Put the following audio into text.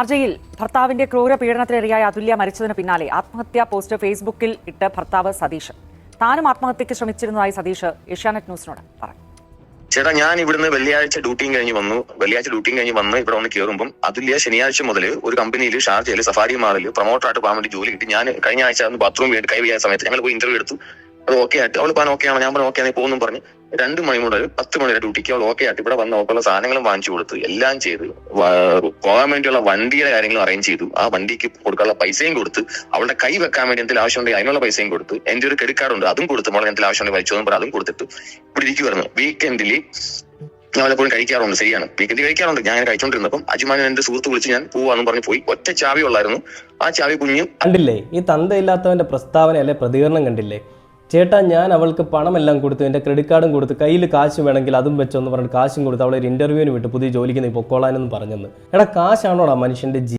ഷാർജയിൽ ഭർത്താവിന്റെ ക്രൂര പീഡനത്തിനിരയായ അതുല്യ മരിച്ചതിന് പിന്നാലെ ആത്മഹത്യാ പോസ്റ്റ് ഫേസ്ബുക്കിൽ ഇട്ട് ഭർത്താവ് സതീഷ്. താനും ആത്മഹത്യയ്ക്ക് ശ്രമിച്ചിരുന്നതായി സതീഷ് ഏഷ്യാനെറ്റ് ന്യൂസിനോട് പറഞ്ഞു. ചേട്ടാ, ഞാൻ ഇവിടുന്ന് വെള്ളിയാഴ്ച ഡ്യൂട്ടിയും കഴിഞ്ഞ് വന്ന് ഇവിടെ വന്ന് കയറുമ്പോൾ അതുല്യ ശനിയാഴ്ച മുതൽ ഒരു കമ്പനിയിൽ ഷാർജയിൽ സഫാരി മാളിൽ പ്രൊമോട്ടറായിട്ട് പോകാൻ വേണ്ടി ജോലി കിട്ടി. ഞാൻ കഴിഞ്ഞ ആഴ്ച ബാത്റൂം വേണ്ടി കൈ വയ്യാൻ സമയത്ത് ഞങ്ങൾ പോയി ഇന്റർവ്യൂ എടുത്തു. അത് ഓക്കെ ആയിട്ട് അവൾ പാൻ ഓക്കെ ആണ്, ഞാൻ പറഞ്ഞു ഓക്കെ ആണെങ്കിൽ പോകുന്നു പറഞ്ഞ് 2 മണി മുതൽ 10 മണി വരെ ഡ്യൂട്ടിക്ക് അവൾ ഓക്കെ ആയിട്ട് ഇവിടെ വന്ന് നോക്കുള്ള സാധനങ്ങളും വാങ്ങിച്ചു കൊടുത്ത് എല്ലാം ചെയ്ത് പോകാൻ വേണ്ടിയുള്ള വണ്ടിയുടെ കാര്യങ്ങളും അറേഞ്ച് ചെയ്തു. ആ വണ്ടിക്ക് കൊടുക്കാനുള്ള പൈസയും കൊടുത്ത്, അവളുടെ കൈ വെക്കാൻ വേണ്ടി എന്തെങ്കിലും ആവശ്യമുണ്ടെങ്കിൽ അതിനുള്ള പൈസയും കൊടുത്ത്, എന്റെ ഒരു ക്രെഡിറ്റ് കാർഡ് ഉണ്ട് അതും കൊടുത്ത്, മോളെ എന്തെങ്കിലും ആവശ്യമുണ്ടെങ്കിൽ വലിച്ചോന്നും പറഞ്ഞ് അതും കൊടുത്തിട്ട് ഇവിടെ ഇരിക്കുവായിരുന്നു. വീക്കെൻഡിൽ ഞാൻ പലപ്പോഴും കഴിക്കാറുണ്ട്, ശരിയാണ്, വീക്കെൻഡിൽ കഴിക്കാറുണ്ട്. ഞാൻ കഴിച്ചോണ്ടിരുന്നപ്പം അജുമാൻ എന്റെ സുഹൃത്ത് വിളിച്ച് ഞാൻ പോവാന്ന് പറഞ്ഞ് പോയി. ഒറ്റ ചാവി ഉള്ളായിരുന്നു, ആ ചാവി കുഞ്ഞു കണ്ടില്ലേ? ഈ തന്തയില്ലാത്തവന്റെ പ്രസ്താവന അല്ലെ, പ്രതികരണം കണ്ടില്ലേ? ചേട്ടാ, ഞാൻ അവൾക്ക് പണമെല്ലാം കൊടുത്തു, എൻ്റെ ക്രെഡിറ്റ് കാർഡും കൊടുത്ത്, കയ്യിൽ കാശ് വേണമെങ്കിൽ അതും വെച്ചോന്ന് പറഞ്ഞിട്ട് കാശും കൊടുത്ത് അവളെ ഒരു ഇന്റർവ്യൂവിന് വിട്ട് പുതിയ ജോലിക്ക് നീ പൊക്കോളാനെന്ന് പറഞ്ഞെന്ന്. എടാ, കാശാണോടാ മനുഷ്യന്റെ